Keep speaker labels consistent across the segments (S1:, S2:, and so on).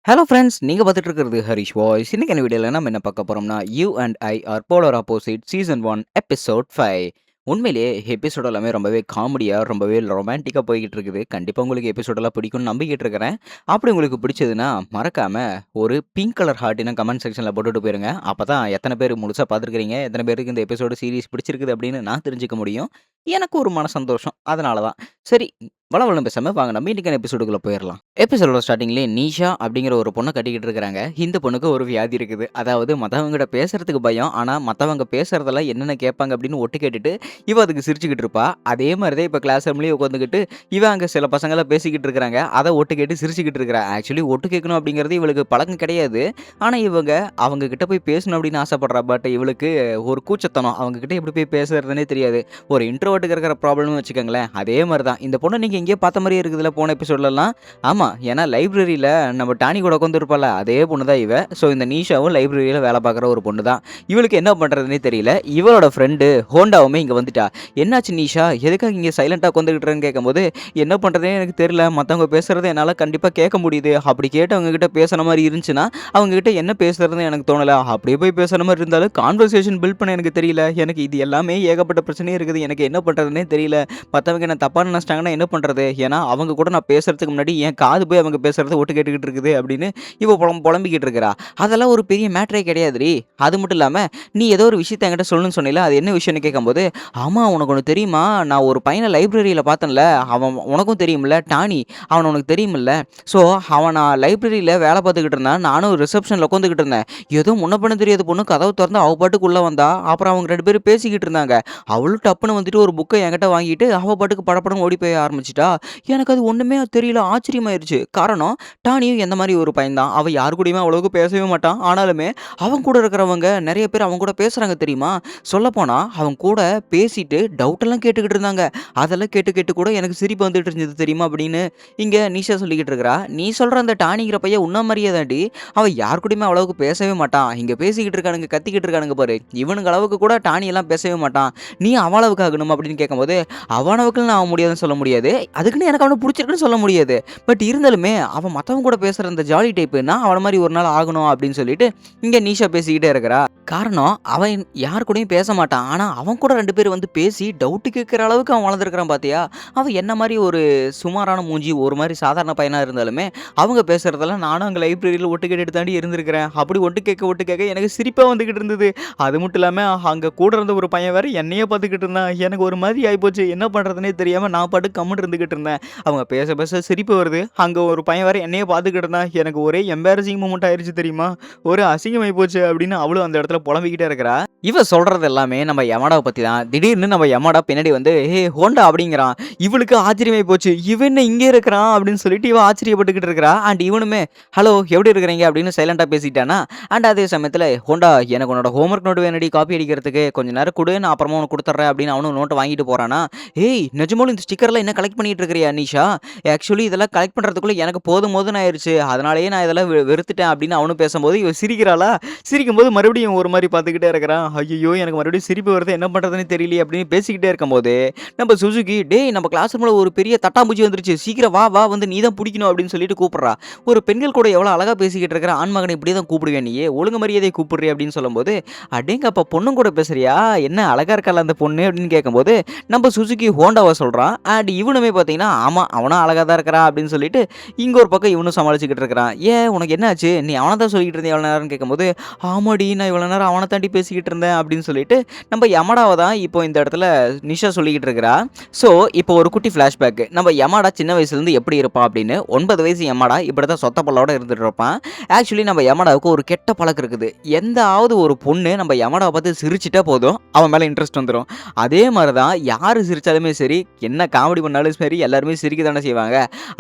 S1: Hello friends, நீங்க பார்த்துட்டு இருக்கிறது ஹரிஷ் வாய்ஸ். இன்னைக்கான வீடியோல நம்ம என்ன பார்க்க போறோம்னா, you and I are polar opposite season 1 episode 5. உண்மையிலேயே எபிசோட் எல்லாமே ரொம்பவே காமெடியா, ரொம்பவே ரொமான்டிக்கா போய்க்கிட்டு இருக்குது. கண்டிப்பா உங்களுக்கு எபிசோட் எல்லாம் பிடிக்கும்னு நம்பிக்கிட்டு இருக்கிறேன். அப்படி உங்களுக்கு பிடிச்சதுன்னா, மறக்காம ஒரு பிங்க் கலர் ஹார்ட்டின கமெண்ட் செக்ஷன்ல போட்டுட்டு போயிருங்க. அப்பதான் எத்தனை பேர் முழுசா பார்த்துருக்கிறீங்க, எத்தனை பேருக்கு இந்த எபிசோடு சீரிஸ் பிடிச்சிருக்குது அப்படின்னு நான் தெரிஞ்சுக்க முடியும். எனக்கு ஒரு மன சந்தோஷம். அதனால தான். சரி, வளவளன்னு பேசாம வாங்க நம்ம இன்னைக்கான எபிசோடுக்குள்ள போயிரலாம். எபிசோடோட ஸ்டார்ட்டிங்லயே நீஷா அப்படிங்கிற ஒரு பொண்ண கட்டிக்கிட்டு இருக்காங்க. இந்த பொண்ணுக்கு ஒரு வியாதி இருக்குது. அதாவது மத்தவங்ககிட்ட பேசுறதுக்கு பயம். ஆனா மத்தவங்க பேசுறதெல்லாம் என்னென்ன கேட்பாங்க அப்படின்னு ஒட்டு கேட்டுட்டு, இவ அதுக்கு சிரிச்சுக்கிட்டு இருப்பா. அதே மாரி தான் இப்ப கிளாஸ் ரூம்லயே உட்காந்துக்கிட்டு, இவ அங்க சில பசங்கலாம் பேசிக்கிட்டு இருக்காங்க. அத ஒட்டு கேட்டு சிரிச்சுக்கிட்டு இருக்கிறா. ஆக்சுவலி ஒட்டு கேட்கணும் அப்படிங்கிறது இவளுக்கு பழக்கம் கிடையாது. ஆனா இவங்க அவங்க கிட்ட போய் பேசணும் அப்படின்னு ஆசைப்படுறா. பட் இவளுக்கு ஒரு கூச்சத்தனம். அவங்க கிட்ட எப்படி போய் பேசுறதுன்னே தெரியாது. ஒரு இன்ட்ரோவர்ட்க்கு இருக்கிற ப்ராப்ளம்னு வச்சுக்கோங்களேன். அதே மாரி தான். இந்த பொண்ண நீங்க எங்கேயோ பார்த்த மாரியே இருக்குதுல்ல போன எபிசோட்லலாம். ஆமா. ஏன்னா லைப்ரரியில நம்ம டானி கூட உட்காந்துருப்பாள்ல, அதே பொண்ணு தான் இவ. ஸோ இந்த நீஷாவும் லைப்ரரியில வேலை பார்க்குற ஒரு பொண்ணு தான். இவளுக்கு என்ன பண்றதுன்னே தெரியல. இவளோட ஃப்ரெண்டு ஹோண்டாவுமே இங்க வந்துட்டா. "என்னாச்சு நிஷா? எதுக்காக இங்க சைலன்ட்டா உட்காந்துக்கிட்டுறன்னு?" கேட்கும்போது, "என்ன பண்றதுன்னே எனக்கு தெரியல. மத்தவங்க பேசுறத என்னால கண்டிப்பா கேட்க முடியுது. அப்படி கேட்டு அவங்க கிட்ட பேசுன மாரி இருந்துச்சுன்னா, அவங்க கிட்ட என்ன பேசுறதுன்னு எனக்கு தோணல. அப்படியே போய் பேசுன மாரி இருந்தாலும் கான்வர்சேஷன் பில்ட் பண்ண எனக்கு தெரியல. எனக்கு இது எல்லாமே ஏகப்பட்ட பிரச்சனை இருக்குது. எனக்கு என்ன பண்றதுன்னே தெரியல. மத்தவங்க என்ன தப்பா நினைச்சிட்டாங்கன்னா என்ன பண்றது? ஏன்னா அவங்க கூட நான் பேசுறதுக்கு முன்னாடி என் காது போய் அவங்க பேசுறத ஒட்டு கேட்டுக்கிட்டு இருக்குது" அப்படின்னு இவ புலம்பிக்கிட்டு இருக்கிறா. அதெல்லாம் ஒரு பெரிய மேட்டரே கிடையாதுடி. அது மட்டும் இல்லாம, "நீ ஏதோ ஒரு விஷயத்த என்கிட்ட சொல்லணும்னு சொன்னீல, அது என்ன விஷயம்னு?" கேட்கும்போது, "ஆமா, உனக்கு ஒண்ணு தெரியுமா? நான் ஒரு பையன லைப்ரரியில பார்த்தேன்ல. அவன் உனக்கும் தெரியும்ல, டானி. அவன உனக்கு தெரியுமில்ல. ஸோ அவன் நான் லைப்ரரியில வேலை பார்த்துக்கிட்டு இருந்தான். நானும் ரிசப்ஷன்ல உட்காந்துக்கிட்டு இருந்தேன். ஏதோ முன்ன பின்ன தெரியாத பொண்ணு கதவு தொறந்து அவ பாட்டுக்கு உள்ள வந்தா. அப்புறம் அவங்க 2 பேரும் பேசிக்கிட்டு இருந்தாங்க. அவளும் டப்புன்னு வந்துட்டு ஒரு புக்க என்கிட்ட வாங்கிட்டு அவ பாட்டுக்கு படபடன்னு ஓடி போய் ஆரம்பிச்சுட்டா. எனக்கு அது ஒண்ணுமே தெரியல. ஆச்சரியமாயிருச்சு. காரணம், டானியும் எந்த மாரி ஒரு பையன் தான். அவன் யார் கூடயுமே அவ்வளவுக்கு பேசவே மாட்டான். ஆனாலுமே அவன் கூட இருக்கிறவங்க நெறைய பேர் அவன் கூட பேசுறாங்க தெரியுமா? சொல்லப்போனா அவன் கூட பேசிட்டு டவுட் எல்லாம் கேட்டுக்கிட்டு இருந்தாங்க. அதெல்லாம் கேட்டு கேட்டு கூட எனக்கு சிரிப்பு வந்துட்டு இருந்தது தெரியுமா? அப்படின்னு இங்க நிஷா சொல்லிக்கிட்டு இருக்கிறா. "நீ சொல்ற அந்த டானிங்கிற பையன் உன்ன மாரியே தான்டி. அவன் யார் கூடயுமே அவ்வளவுக்கு பேசவே மாட்டான். இங்க பேசிக்கிட்டு இருக்கானுங்க, கத்திக்கிட்டு இருக்கானுங்க பாரு. இவனுங்க அளவுக்கு கூட டானி எல்லாம் பேசவே மாட்டான். நீ அவன் அளவுக்கு ஆகணும்" அப்படின்னு கேட்கும்போது, அவன் அளவுக்குன்னு நான் ஆக முடியாதுன்னு சொல்ல முடியாது. அதுக்குன்னு எனக்கு அவன புடிச்சிருக்குன்னு சொல்ல முடியாது. பட் இருந்தாலுமே அவன் மத்தவங்க கூட பேசுற அந்த ஜாலி டைப்பு. நான் அவன மாரி ஒரு நாள் ஆகணும் அப்படின்னு சொல்லிட்டு இங்க நீஷா பேசிக்கிட்டே இருக்கிறா. காரணம், அவன் யார் கூடயும் பேச மாட்டான். ஆனா அவன் கூட 2 பேர் வந்து பேசி டவுட் கேட்கிற அளவுக்கு அவன் வளர்ந்துருக்கிறான் பாத்தியா? அவன் என்ன மாரி ஒரு சுமாரான மூஞ்சி, ஒரு மாரி சாதாரண பையனா இருந்தாலுமே, அவங்க பேசுறதெல்லாம் நானும் அங்க லைப்ரரியில ஒட்டு கேட்டுட்டு தாண்டி இருந்திருக்கிறேன். அப்படி ஒட்டு கேட்க எனக்கு சிரிப்பா வந்துகிட்டு இருந்தது. அது மட்டும் இல்லாம அங்க கூட இருந்த ஒரு பையன் வேற என்னையே பார்த்துக்கிட்டு இருந்தான். எனக்கு ஒரு மாதிரி ஆயிப்போச்சு. என்ன பண்றதுன்னே தெரியாம நான் பாட்டுக்கு கம்முனு இருந்துகிட்டு இருந்தேன். அவங்க பேச பேச சிரிப்பு வருது. அங்க ஒரு பையன் வேற என்னையே பார்த்துக்கிட்டு இருந்தான். எனக்கு ஒரே எம்பாரசிங் மொமெண்ட் ஆயிருச்சு தெரியுமா? ஒரு அசிங்கமாயி போச்சு அப்படின்னு அவளும் அந்த இடத்துல புலம்பிக்கிட்டே இருக்கிறா. இவ சொல்றது எல்லாமே நம்ம யமடாவ பத்தி தான். திடீர்னு நம்ம யமடா பின்னாடி வந்து, "ஏய் ஹோண்டா" அப்படிங்கிறான். இவளுக்கு ஆச்சரியமாயி போச்சு. "இவன் என்ன இங்கே இருக்கிறான்?" அப்படின்னு சொல்லிட்டு இவ ஆச்சரியப்பட்டுக்கிட்டு இருக்கிறா. அண்ட் இவனுமே, "ஹலோ, எப்படி இருக்கிறீங்க?" அப்படின்னு சைலண்டா பேசிட்டானா. அண்ட் அதே சமயத்துல, "ஹோண்டா, எனக்கு உன்னோட ஹோம்வொர்க் நோட் வேணும்டி காப்பி அடிக்கிறதுக்கு. கொஞ்ச நேரம் குடு, நான் அப்புறமா உனக்கு குடுத்துர்றேன்" அப்படின்னு அவனும் நோட்ட வாங்கிட்டு போறானா. "ஏய், நிஜமாலும் இந்த ஸ்டிக்கர்லாம் இன்னும் கலெக்ட் பண்ணிட்டு இருக்கிறியா நிஷா? ஆக்சுவலி இதெல்லாம் கலெக்ட் பண்றதுக்குள்ள எனக்கு போதும் போதும்ன்னு ஆயிருச்சு. அதனாலேயே நான் இதெல்லாம் வெறுத்துட்டேன்" அப்படின்னு அவனும் பேசும்போது இவ சிரிக்கிறாளா. சிரிக்கும்போது மறுபடியும் ஒரு மாரி பார்த்துக்கிட்டே இருக்கிறான். ஐய்யய்யோ! எனக்கு மறுபடியும் சிரிப்பு வருது. என்ன பண்றதுன்னே தெரியலையே அப்படின்னு பேசிக்கிட்டே இருக்கும்போது, நம்ம சுசுகி, "டேய், நம்ம கிளாஸ் ரூம்ல ஒரு பெரிய தட்டாம்பூச்சி வந்துருச்சு. சீக்கிரம் வா வா, வந்து நீ தான் புடிக்கணும்" அப்படின்னு சொல்லிட்டு கூப்பிடுறா. ஒரு பெண்கள் கூட எவ்வளோ அழகா பேசிக்கிட்டு இருக்கிற ஆண்மகனை இப்படி தான் கூப்பிடுவியா நீ? ஒழுங்கு மரியாதையா கூப்பிடுறியா அப்படின்னு சொல்லும்போது, "அடேங்கப்பா, பொண்ணும் கூட பேசுறியா? என்ன அழகா இருக்கால்ல அந்த பொண்ணு" அப்படின்னு கேட்கும்போது, நம்ம சுசுகி ஹோண்டாவ சொல்றான். அண்ட் இவனுமே பார்த்தீங்கன்னா, "ஆமா, அவனும் அழகா தான் இருக்கிறான்" அப்படின்னு சொல்லிட்டு இங்க ஒரு பக்கம் இவனும் சமாளிச்சுக்கிட்டு இருக்கிறான். "ஏன், உனக்கு என்ன ஆச்சு? நீ அவன தான் சொல்லிக்கிட்டு இருந்தியா இவ்வளோ நேரம்னு?" கேட்கும்போது, "ஆமாடி, நான் இவ்வளோ நேரம் அவன தாண்டி பேசிக்கிட்டு இருந்தேன்" அப்படின்னு சொல்லிட்டு நம்ம யமடாவ தான் இப்போ இந்த இடத்துல நிஷா சொல்லிக்கிட்டு இருக்கிறா. ஸோ இப்போ ஒரு குட்டி ஃப்ளாஷ்பேக். நம்ம யமாடா சின்ன வயசுலேருந்து எப்படி இருப்பான் அப்படின்னு, 9 வயசு யமாடா இப்படி தான் சொத்த பல்லோட இருந்துட்டு இருப்பான். ஆக்சுவலி நம்ம யமடாவுக்கு ஒரு கெட்ட பழக்கம் இருக்குது. எந்தாவது ஒரு பொண்ணு நம்ம யமடாவை பார்த்து சிரிச்சிட்டா போதும், அவன் மேலே இன்ட்ரெஸ்ட் வந்துடும். அதே மாதிரி தான் யார் சிரிச்சாலுமே சரி, என்ன காமெடி பண்ணாலும் சரி, எல்லாருமே சிரிக்க தானே செய்வாங்க.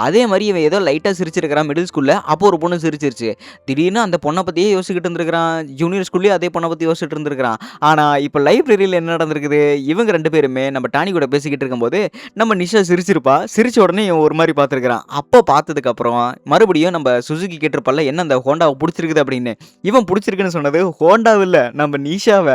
S1: அதே மாதிரி இவன் ஏதோ லைட்டாக சிரிச்சிருக்கிறான் மிடில் ஸ்கூலில். அப்போ ஒரு பொண்ணு சிரிச்சிருச்சு. திடீர்னு அந்த பொண்ணை பற்றியே யோசிச்சுக்கிட்டு இருந்திருக்கிறான். ஜூனியர் ஸ்கூல்லேயே அதே பொண்ணை பற்றி யோசிச்சுட்டு இருந்திருக்கிறான். ஆனா இப்போ லைப்ரரியில என்ன நடந்திருக்குது? இவங்க 2 பேருமே நம்ம டானி கூட பேசிக்கிட்டு இருக்கும்போது, நம்ம நிஷா சிரிச்சிருப்பா. சிரிச்ச உடனே இவன் ஒரு மாரி பார்த்துருக்கிறான். அப்போ பார்த்ததுக்கு அப்புறம் மறுபடியும் நம்ம சுசுகி கேட்டிருப்பால்ல, "என்ன அந்த ஹோண்டாவ புடிச்சிருக்குது?" அப்படின்னு. இவன் புடிச்சிருக்குன்னு சொன்னது ஹோண்டாவ இல்ல, நம்ம நிஷாவ.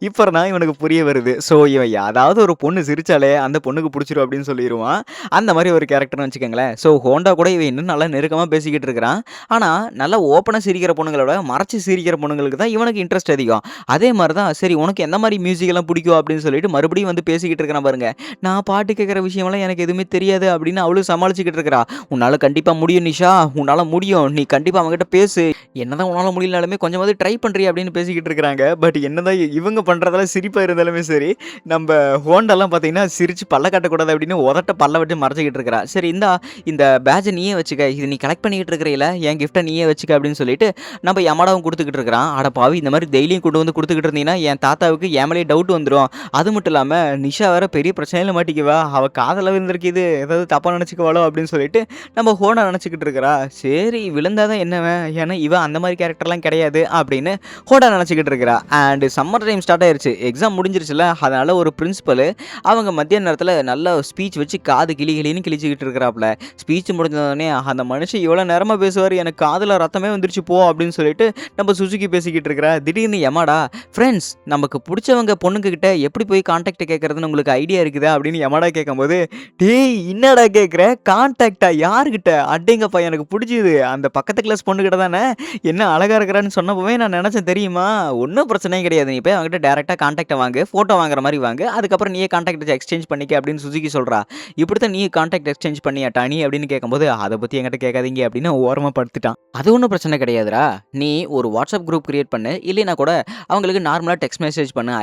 S1: இப்ப தான் இவனுக்கு புரிய வருது. ஸோ இவன் ஏதாவது ஒரு பொண்ணு சிரிச்சாலே அந்த பொண்ணுக்கு புடிச்சிரும் அப்படின்னு சொல்லிருவான். அந்த மாரி ஒரு கேரக்டர்னு வச்சுக்கோங்களேன். ஸோ ஹோண்டா கூட இவன் இன்னும் நல்லா நெருக்கமா பேசிக்கிட்டு இருக்கிறான். ஆனா, நல்லா ஓப்பனா சிரிக்கிற பொண்ணுங்கள விட மறைச்சு சிரிக்கிற பொண்ணுங்களுக்கு தான் இவனுக்கு இன்ட்ரெஸ்ட் அதிகம். அதே மாரி தான் சரி உனக்கு எந்த மாரி மியூசிக் எல்லாம் பிடிக்கும் அப்படின்னு சொல்லிட்டு மறுபடியும் வந்து பேசிக்கிட்டு இருக்கிறான் பாருங்க. நான் பாட்டு கேட்கிற விஷயம்லாம் எனக்கு எதுவுமே தெரியாது அப்படின்னு அவளும் சமாளிச்சுக்கிட்டு இருக்கிறா. உன்னால கண்டிப்பா முடியும் நிஷா. உன்னால முடியும். நீ கண்டிப்பா அவன்கிட்ட பேசு. என்னதான் உன்னால முடியலனாலுமே கொஞ்சமாவது ட்ரை பண்றியா அப்படின்னு பேசிக்கிட்டு இருக்கிறாங்க. பட் என்னதான் இவங்க பண்றதெல்லாம் சிரிப்பா இருந்தாலுமே சரி, நம்ப ஹோண்டாலாம் பார்த்தீங்கன்னா, சிரிச்சு பல்ல காட்டக்கூடாது அப்படின்னு உதட்ட பல்ல விட்டு மறைச்சுக்கிட்டு இருக்கிறா. சரி இந்தா இந்த பேட்ஜ நீயே வச்சுக்க. இது நீ கலெக்ட் பண்ணிக்கிட்டு இருக்கிறையில, என் கிஃப்ட்ட நீயே வச்சுக்க அப்படின்னு சொல்லிட்டு, நம்ம யமடாவும் குடுத்துக்கிட்டு இருக்கிறான். அட பாவி! இந்த மாரி டெய்லியும் கொண்டு வந்து குடுத்துக்கிட்டு இருந்தீன்னா, என் தாத்தாவுக்கு என் மேலயே டவுட் வந்துரும். அது மட்டும் இல்லாம, நிஷா வேற பெரிய பிரச்சனையில மாட்டிக்குவா. அவ காதல விழுந்திருக்கு ஏதாவது தப்பா நெனச்சுக்குவாளோ அப்படின்னு சொல்லிட்டு, நம்ம ஹோண்டா நெனச்சுக்கிட்டு இருக்கிறா. சரி விழுந்தா தான் என்னவன்? ஏன்னா இவ அந்த மாரி கேரக்டர்லாம் கிடையாது அப்படின்னு ஹோண்டா நெனச்சுக்கிட்டு இருக்கிறா. அண்ட் சம்மர் டைம் ஸ்டார்ட் ஆயிருச்சு. எக்ஸாம் முடிஞ்சிருச்சுல்ல. அதனால ஒரு பிரின்சிபல் அவங்க மத்தியான நேரத்தில நல்லா ஸ்பீச் வச்சு காது கிளி கிளின்னு கிழிச்சுக்கிட்டு இருக்கிறாப்ல. ஸ்பீச் முடிஞ்சோனே அந்த மனுஷன் இவ்வளோ நேரமா பேசுவாரு. எனக்கு காதுல ரத்தமே வந்துருச்சு போ அப்படின்னு சொல்லிட்டு நம்ம சுசுகி பேசிக்கிட்டு இருக்கிறா. திடீர்னு யமாடா ஃப்ரெண்ட்ஸ் நமக்கு புடிச்சவங்க பொண்ணுங்க கிட்ட எப்படி போய் கான்டாக்ட் கேட்கறதுன்னு உங்களுக்கு ஐடியா இருக்குதா அப்படின்னு யமாடா கேட்கும்போது, டேய் என்னடா கேட்குற? கான்டாக்ட்டா யார்கிட்ட? அடேங்கப்பா எனக்கு புடிச்சுது. அந்த பக்கத்து கிளாஸ் பொண்ணுகிட்ட தானே? என்ன அழகா இருக்கிறான்னு சொன்னப்பவே நான் நெனச்சேன் தெரியுமா? ஒண்ணும் பிரச்சனையே கிடையாது. நீ போய் அவங்கிட்ட டைரக்ட்டா கான்டாக்ட்ட வாங்கு. ஃபோட்டோ வாங்குற மாரி வாங்கு. அதுக்கப்புறம் நீயே கான்டாக்ட் எக்ஸ்சேஞ்ச் பண்ணிக்க அப்படின்னு சுசுகி சொல்றா. இப்படித்தான் நீ கான்டாக்ட் எக்ஸ்சேஞ்ச் பண்ணியாட்டா நீ அப்படின்னு கேட்கும்போது, அத பத்தி என்கிட்ட கேட்காதீங்க அப்படின்னு ஓரமா படுத்துட்டான். அது ஒண்ணும் பிரச்சனை கிடையாதுடா. நீ ஒரு வாட்ஸ்அப் குரூப் கிரியேட் பண்ணு. இல்லைனா கூட அவங்களுக்கு நார்மலா டெக்ஸ்ட் மெசேஜ் பண்ணு.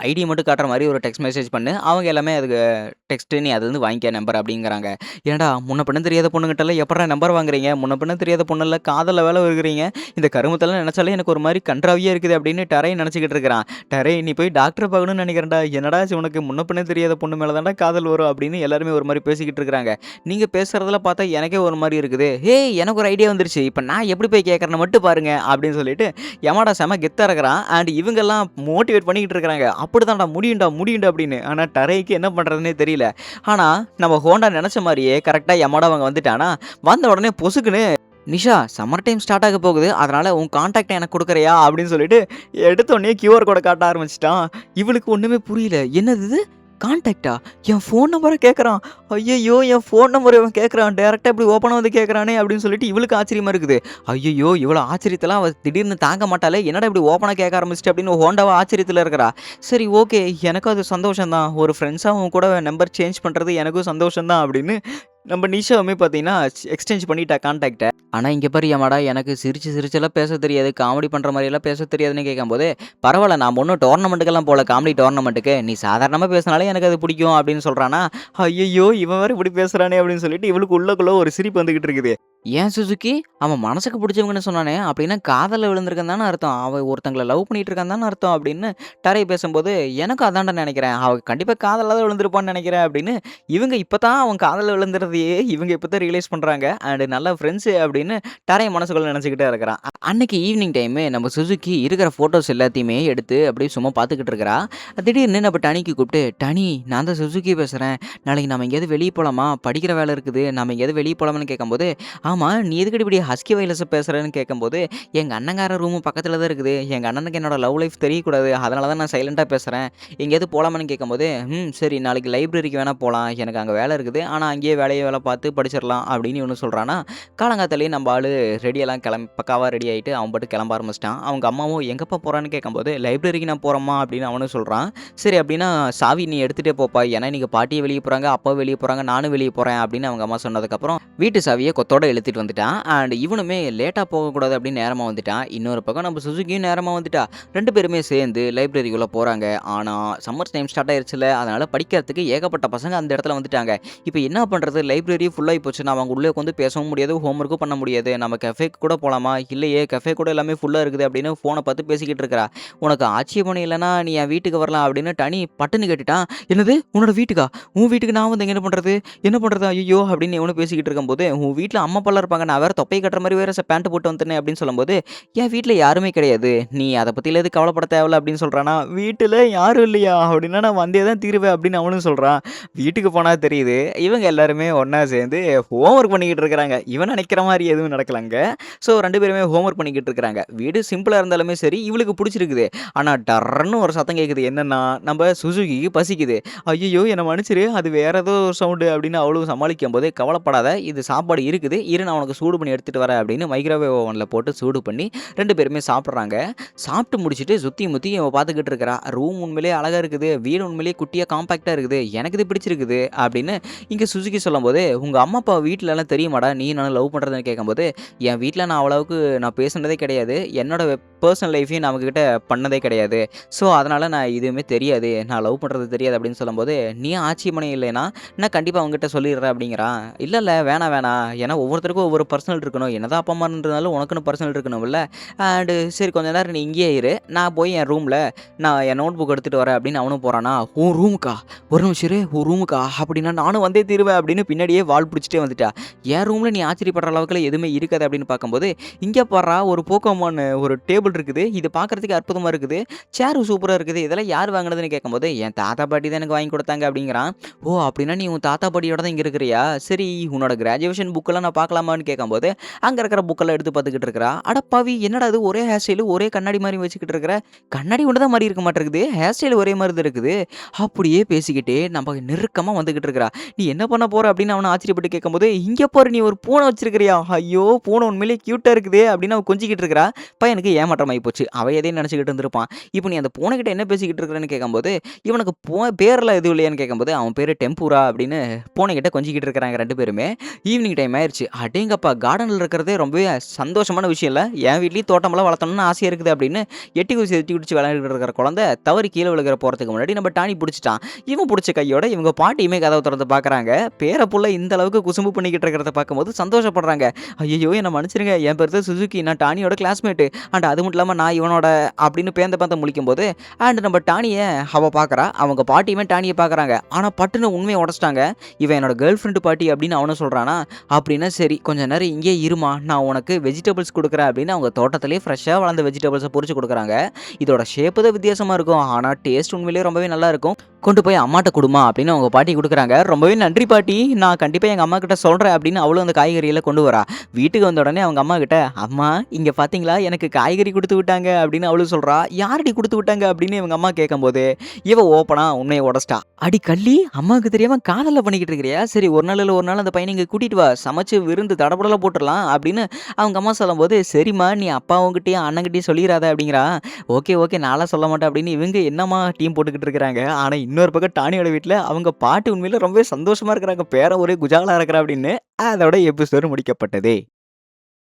S1: ஐடி மட்டும் காட்டுற மாரி ஒரு டெக்ஸ்ட் மெசேஜ் பண்ணு. அவங்க எல்லாமே அதுக்கு டெக்ஸ்ட் நீ அதுலருந்து வாங்கிக்க நம்பர் அப்படிங்கிறாங்க. ஏன்டா முன்ன பின்ன தெரியாத பொண்ணுகிட்டலாம் எப்புட்றா நம்பர் வாங்குறீங்க? முன்ன பின்ன தெரியாத பொண்ணுல்ல காதல்ல வேற விழுகுறீங்க. இந்த கருமத்தெல்லாம் நெனச்சாலே எனக்கு ஒரு மாரி கண்றாவியா இருக்குது அப்படின்னு டரை நெனச்சுக்கிட்டு இருக்கிறான். டேய் நீ போய் டாக்டர பார்க்கணும்னு நெனைக்கிறேன்டா. என்னடா ஆச்சு உனக்கு? முன்ன பின்ன தெரியாத பொண்ணு மேல தான்டா காதல் வரும் அப்படின்னு எல்லாருமே ஒரு மாரி பேசிக்கிட்டு இருக்கிறாங்க. நீங்க பேசுறதெல்லாம் பார்த்தா எனக்கே ஒரு மாரி இருக்குது. ஹேய் எனக்கு ஒரு ஐடியா வந்துருச்சு. இப்ப நான் எப்படி போய் கேட்கறேன்னு மட்டும் பாருங்க அப்படின்னு சொல்லிட்டு யமாடா செம கெத்தா இருக்கிறான். அண்ட் இவங்கெல்லாம் மோட்டிவேட் பண்ணிக்கிட்டு இருக்கிறாங்க. அப்படிதான்டா முடியும்டா முடியும்டா அப்படின்னு. ஆனா டரைக்கு என்ன பண்றதுன்னே தெரியல. ஆனா நம்ம ஹோண்டா நெனச்ச மாரியே கரெக்ட்டா யமாடா அவங்க வந்துட்டானா, வந்த உடனே பொசுக்குன்னு நிஷா சம்மர் டைம் ஸ்டார்ட் ஆக போகுது. அதனால உன் கான்டாக்ட்ட எனக்கு குடுக்குறியா? அப்படின்னு சொல்லிட்டு எடுத்தோனே கியூஆர் கோட காட்ட ஆரம்பிச்சுட்டான். இவளுக்கு ஒண்ணுமே புரியல. என்னது இது? கான்டாக்ட்டா? என் ஃபோன் நம்பர கேட்கறான். ஐய்யய்யோ! என் ஃபோன் நம்பர இவன் கேட்கறான். டைரக்ட்டா இப்படி ஓப்பனா வந்து கேட்கறானே அப்படின்னு சொல்லிட்டு இவளுக்கு ஆச்சரியமா இருக்குது. ஐய்யய்யோ! இவ்வளோ ஆச்சரியத்தலாம் அவ திடீர்னு தாங்க மாட்டாளே! என்னடா இப்படி ஓப்பனா கேட்க ஆரம்பிச்சுட்டு அப்படின்னு ஹோண்டாவா ஆச்சரியத்துல இருக்கிறா. சரி ஓகே. எனக்கும் அது சந்தோஷம் தான். ஒரு ஃப்ரெண்ட்ஸா உன் கூட நம்பர் சேஞ்ச் பண்றது எனக்கும் சந்தோஷம் தான் அப்படின்னு நம்ம நிஷாவுமே பார்த்தீங்கன்னா, எக்ஸ்சேஞ்ச் பண்ணிட்டா கான்டாக்ட்ட. ஆனா இங்க பாரு யமாடா எனக்கு சிரிச்சு சிரிச்செல்லாம் பேசத் தெரியாது. காமெடி பண்ற மாரியெல்லாம் பேசத் தெரியாதுன்னு கேட்கும்போது, பரவால்ல நான் ஒண்ணும் டோர்னமென்ட்க்கெல்லாம் போல காமெடி டோர்னமென்ட்க்கு. நீ சாதாரணமா பேசினாலே எனக்கு அது பிடிக்கும் அப்படின்னு சொல்றானா. ஐய்யய்யோ! இவன் வேற இப்படி பேசுறானே அப்படின்னு சொல்லிட்டு இவளுக்கு உள்ளுக்குள்ள ஒரு சிரிப்பு வந்துகிட்டு இருக்குது. ஏன் சுசுகி? அவன் மனசுக்கு பிடிச்சவங்கன்னு சொன்னானே! அப்படின்னா காதல்ல விழுந்திருக்கான்னு தானே அர்த்தம். அவன் ஒருத்தங்கள லவ் பண்ணிட்டு இருக்கான்னு தானே அர்த்தம் அப்படின்னு டரை பேசும்போது, எனக்கும் அதான்டா நெனைக்கிறேன். அவ கண்டிப்பா காதல்ல தான் விழுந்திருப்பான்னு நெனைக்கிறேன் அப்படின்னு இவங்க இப்ப தான் அவன் காதல்ல விழுந்ததையே இவங்க இப்ப தான் ரியலைஸ் பண்றாங்க. அண்ட் நல்ல ஃப்ரெண்ட்ஸ் அப்படின்னு டரை மனசுக்குள்ள நெனச்சுக்கிட்டே இருக்கிறான். அன்னைக்கு ஈவினிங் டைமு நம்ம சுசுகி இருக்கிற ஃபோட்டோஸ் எல்லாத்தையுமே எடுத்து அப்படியே சும்மா பார்த்துக்கிட்டு இருக்கிறா. திடீர்னு நம்ம டனிக்கு கூப்பிட்டு, "டனி நான் தான் சுசுகி பேசுறேன். நாளைக்கு நம்ம எங்கேயாவது வெளிய போலாமா? படிக்கிற வேலை இருக்குது. நம்ம எங்கேயாவது வெளிய போலாமான்னு" கேட்கும்போது, ஆமா, நீ எதுக்குடி இப்படி ஹஸ்கி வாய்ஸ்ல பேசுறன்னு கேட்கும்போது, எங்க அண்ணங்கார ரூமு பக்கத்துல தான் இருக்குது. எங்க அண்ணனுக்கு என்னோட லவ் லைஃப் தெரியக்கூடாது. அதனால தான் நான் சைலன்ட்டா பேசுறேன். எங்கேயாவது போலாமான்னு கேட்கும்போது, சரி நாளைக்கு லைப்ரரிக்கு வேணா போலாம். எனக்கு அங்க வேலை இருக்குது. ஆனா அங்கேயே வேலை பார்த்து படிச்சிரலாம் அப்படின்னு இவனும் சொல்றானா, காலங்காத்தாலயே நம்ம ஆளு ரெடியெல்லாம் பக்காவா ரெடி ஆயிட்டு அவன் பாட்டுக்கு கிளம்ப ஆரம்பிச்சுட்டான். அவங்க அம்மாவும் எங்கப்பா போறான்னு கேட்கும்போது, லைப்ரரிக்கு நான் போறேம்மா அப்படின்னு அவனும் சொல்றான். சரி அப்படின்னா சாவி நீ எடுத்துட்டே போப்பா. ஏன்னா இன்னைக்கு பாட்டியும் வெளிய போறாங்க, அப்பாவும் வெளிய போறாங்க, நானும் வெளிய போறேன் அப்படின்னு அவங்க அம்மா சொன்னதுக்கப்புறம் வீட்டு சாவிய கொத்தோட இழுத்துட்டு வந்துட்டான். அண்ட் இவனுமே லேட்டா போகக்கூடாது அப்படின்னு நேரமா வந்துட்டான். இன்னொரு பக்கம் நம்ம சுசுகியும் நேரமா வந்துட்டா. 2 பேருமே சேர்ந்து லைப்ரரிக்குள்ள போறாங்க. ஆனா சம்மர் டைம் ஸ்டார்ட் ஆயிருச்சுல்ல, அதனால படிக்கிறதுக்கு ஏகப்பட்ட பசங்க அந்த இடத்துல வந்துட்டாங்க. இப்ப என்ன பண்றது? லைப்ரரி ஃபுல் ஆயி போச்சு. அவங்க உள்ளே உட்காந்து பேசவும் முடியாது, ஹோம் ஒர்க்கும் பண்ண முடியாது. நம்ம கஃபேக்கு கூட போலாமா? இல்லையே கஃபே கூட எல்லாமே ஃபுல்லா இருக்குது அப்படின்னு ஃபோன பார்த்து பேசிக்கிட்டு இருக்கிறா. உனக்கு ஆட்சேபணம் இல்லன்னா நீ என் வீட்டுக்கு வரலாம் அப்படின்னு டனி பட்டுன்னு கேட்டுட்டான். என்னது? உன்னோட வீட்டுக்கா? உன் வீட்டுக்கு நான் வந்து எங்க என்ன பண்றது? என்ன பண்றது? ஐய்யய்யோ! அப்படின்னு இவனும் பேசிக்கிட்டு இருக்கும்போது, உன் வீட்ல அம்மா, அப்பா அப்பாலாம் இருப்பாங்க. நான் வேற தொப்பை கட்டுற மாரி வேற பேண்ட் போட்டு வந்துட்டேனே அப்படின்னு சொல்லும்போது, என் வீட்ல யாருமே கிடையாது. நீ அத பத்திலாம் எதுவும் கவலைப்பட தேவையில்ல அப்படின்னு சொல்றானா, வீட்டுல யாரும் இல்லையா? அப்படின்னா நான் வந்தே தான் தீருவேன் அப்படின்னு அவனும் சொல்றான். வீட்டுக்கு போனா தெரியுது, இவங்க எல்லாருமே ஒண்ணா சேர்ந்து ஹோம் ஒர்க் பண்ணிக்கிட்டு இருக்கிறாங்க. இவன் நினைக்கிற மாரி எதுவும் நடக்கலங்க. ஸோ 2 பேருமே ஹோம் ஒர்க் பண்ணிக்கிட்டு இருக்கிறாங்க. வீடு சிம்பிளா இருந்தாலுமே சரி, இவளுக்கு புடிச்சிருக்குது. ஆனா டர்ன்னு ஒரு சத்தம் கேட்குது. என்னன்னா, நம்ப சுசுகிக்கு பசிக்குது. "ஐய்யய்யோ! என்ன மன்னிச்சிரு. அது வேற ஏதோ சவுண்டு" அப்படின்னு அவளும் சமாளிக்கும்போது, "கவலைப்படாத. இது சாப்பாடு இருக்குது. இரு நான் உனக்கு சூடு பண்ணி எடுத்துட்டு வரேன்" அப்படின்னு மைக்ரோவேவ் ஓவன்ல போட்டு சூடு பண்ணி 2 பேருமே சாப்பிடுறாங்க. சாப்பிட்டு முடிச்சுட்டு சுத்தி முத்தி இவ பார்த்துக்கிட்டு இருக்கிறா. ரூம் உண்மையிலேயே அழகா இருக்குது. வீடு உண்மையிலேயே குட்டியா காம்பேக்ட்டா இருக்குது. எனக்கு இது பிடிச்சிருக்குது அப்படின்னு இங்க சுசுகி சொல்லும்போது, "உங்க அம்மா, அப்பா வீட்லலாம் தெரியுமாடா? நீயும் நானும் லவ் பண்றதுன்னு" கேட்கும்போது, "என் வீட்ல நான் அவ்வளவுக்கு நான் பேசுனதே கிடையாது. என்னோட பெர்சனல் லைஃப்பையும் நான் அவங்ககிட்ட பண்ணதே கிடையாது. ஸோ, அதனால நான் எதுவுமே தெரியாது. நான் லவ் பண்றது தெரியாது" அப்படின்னு சொல்லும்போது, "நீயும் ஆட்சேபணம் இல்லைன்னா, நான் கண்டிப்பா அவங்ககிட்ட சொல்லிடுறேன்" அப்படிங்கிறான். "இல்ல, இல்ல வேணாம், வேணாம். ஏன்னா ஒவ்வொருத்தருக்கும் ஒவ்வொரு பர்சனல் இருக்கணும். என்னதான் அப்பா, அம்மா இருந்தாலும் உனக்குன்னு பர்சனல் இருக்கணும்ல. அண்டு சரி கொஞ்ச நேரம் நீ இங்கேயே இரு. நான் போய் என் ரூம்ல நான் என் நோட் புக் எடுத்துட்டு வரேன்" அப்படின்னு அவனும் போறானா. "உன் ரூமுக்கா? ஒரு நிமிஷம் இரு. உன் ரூமுக்கா? அப்படின்னா நானும் வந்தே தீருவேன்" அப்படின்னு பின்னாடியே வால் புடிச்சுட்டே வந்துட்டா. என் ரூம்ல நீ ஆச்சரியப்படுற அளவுக்குலாம் எதுவுமே இருக்காது அப்படின்னு பார்க்கும்போது, இங்க பார்றா ஒரு போக்கோமான் ஒரு டேபிள் இருக்குது. இது பார்க்கறதுக்கு அற்புதமா இருக்குது. சேரும் சூப்பரா இருக்குது. இதெல்லாம் யார் வாங்குனதுன்னு கேட்கும்போது, "என் தாத்தா, பாட்டி தான் எனக்கு வாங்கி குடுத்தாங்க" அப்படிங்கிறான். "ஓ! அப்படின்னா நீ உன் தாத்தா, பாட்டியோட தான் இங்க இருக்கிறியா? சரி உன்னோட கிராஜுவேஷன் புக்கெல்லாம் நான் பார்க்கலாமான்னு" கேட்கும்போது, அங்க இருக்கிற புக்கெல்லாம் எடுத்து பார்த்துக்கிட்டு இருக்கிறா. "அடப்பாவி! என்னடா இது ஒரே ஹேர் ஸ்டைலு, ஒரே கண்ணாடி மாரி வச்சுக்கிட்டு இருக்கிற. கண்ணாடி ஒண்ணு தான் மாரி இருக்க மாட்டேங்குது. ஹேர் ஸ்டைல் ஒரே மாரி தான் இருக்குது." அப்படியே பேசிக்கிட்டே நம்ம நெருக்கமா வந்துகிட்டு இருக்கிறா. "நீ என்ன பண்ண போற?" அப்படின்னு அவன ஆச்சரியப்பட்டு கேட்கும்போது, "இங்க பாரு நீ ஒரு பூனை வச்சிருக்கிறியா? ஐயோ! பூனை உண்மையிலேயே கியூட்டா இருக்குதே" அப்படின்னு அவ கொஞ்சிக்கிட்டு இருக்கிறா. பையனுக்கு ஏமாற்றம் ஆயி போச்சு. அவ எதையோ நெனச்சுக்கிட்டு இருந்திருப்பான். "இப்ப நீ அந்த பூனைகிட்ட என்ன பேசிக்கிட்டு இருக்கிறன்னு?" கேட்கும்போது, இவனுக்கு பேர்லாம் எதுவும் இல்லையான்னு கேட்கும்போது, அவன் பேரு டெம்பூரா அப்படின்னு பூனைகிட்ட கொஞ்சிக்கிட்டு இருக்கிறாங்க 2 பேருமே. ஈவினிங் டைம் ஆயிருச்சு. அடேங்கப்பா! கார்டன்ல இருக்கிறதே ரொம்பவே சந்தோஷமான விஷயம் இல்ல. என் வீட்லயும் தோட்டமெல்லாம் வளர்த்தணும்னு ஆசையா இருக்குது அப்படின்னு எட்டி குதிச்சு விளையாடிட்டு இருக்கிற குழந்தை தவறி கீழ விழுகிற போறதுக்கு முன்னாடி நம்ம டானி புடிச்சுட்டான். இவன் புடிச்ச கையோட இவங்க பாட்டியுமே கதவ தொறந்து பார்க்குறாங்க. பேர புள்ள இந்த அளவுக்கு குசும்பு பண்ணிக்கிட்டு இருக்கிறத பார்க்கும்போது சந்தோஷப்படுறாங்க. "ஐயய்யோ! என்ன மன்னிச்சிடுங்க. என் பேரு தான் சுசுகி. நான் டானியோட கிளாஸ்மேட்டு. அண்ட் அது மட்டும் இல்லாம நான் இவனோட" அப்படின்னு பேந்த பேந்த முழிக்கும்போது, அண்ட் நம்ம டானிய அவ பார்க்குறா. அவங்க பாட்டியுமே டானிய பார்க்குறாங்க. ஆனா பட்டுன்னு உண்மைய உடைச்சுட்டாங்க. "இவன் என்னோட கேர்ள் ஃபிரெண்ட் பாட்டி" அப்படின்னு அவனும் சொல்றானா. அப்படின்னா சரி கொஞ்ச நேரம் இங்கேயே இரும்மா. நான் உனக்கு வெஜிடபிள்ஸ் குடுக்குறேன் அப்படின்னு அவங்க தோட்டத்திலேயே ஃப்ரெஷ்ஷா வளர்ந்த வெஜிடபிள்ஸ பொறிச்சு குடுக்குறாங்க. இதோட ஷேப்பு தான் வித்தியாசமா இருக்கும். ஆனா டேஸ்ட் உண்மையிலேயே ரொம்பவே நல்லா இருக்கும். "கொண்டு போய் அம்மாட்ட குடும்மா" அப்படின்னு அவங்க பாட்டி குடுக்குறாங்க. "ரொம்பவே நன்றி பாட்டி. நான் கண்டிப்பா எங்க அம்மாகிட்ட சொல்றேன்" அப்படின்னு அவளும் அந்த காய்கறிகள கொண்டு வரா. வீட்டுக்கு வந்த உடனே அவங்க அம்மாகிட்ட, "அம்மா இங்க பார்த்தீங்களா எனக்கு காய்கறி குடுத்து விட்டாங்க" அப்படின்னு அவளும் சொல்றா. "யாருடி குடுத்து விட்டாங்க?" அப்படின்னு இவங்க அம்மா கேட்கும்போது, இவ ஓப்பனா உண்மைய உடைச்சுட்டா. "அடி கள்ளி! அம்மாவுக்கு தெரியாம காதல்ல பண்ணிக்கிட்டு இருக்கிறியா? சரி ஒரு நாள் இல்ல ஒரு நாள் அந்த பையன இங்க கூட்டிட்டு வா. சமைச்சு விருந்து தடபுடலா போட்டுறலாம்" அப்படின்னு அவங்க அம்மா சொல்லும்போது, "சரிம்மா நீ அப்பாவுங்கிட்டயும் அண்ணங்கிட்டயும் சொல்லிறாத" அப்படிங்கிறா. "ஓகே, ஓகே நான்லாம் சொல்ல மாட்டேன்" அப்படின்னு இவங்க என்னம்மா டீம் போட்டுக்கிட்டு இருக்கிறாங்க. ஆனா இன்னொரு பக்கம் டானியோட வீட்ல அவங்க பாட்டி உண்மையிலே ரொம்பவே சந்தோஷமா இருக்கிறாங்க. பேரன் ஒரே குஜாலா இருக்கிறான் அப்படின்னு. அதோட எபிசோடு முடிக்கப்பட்டது.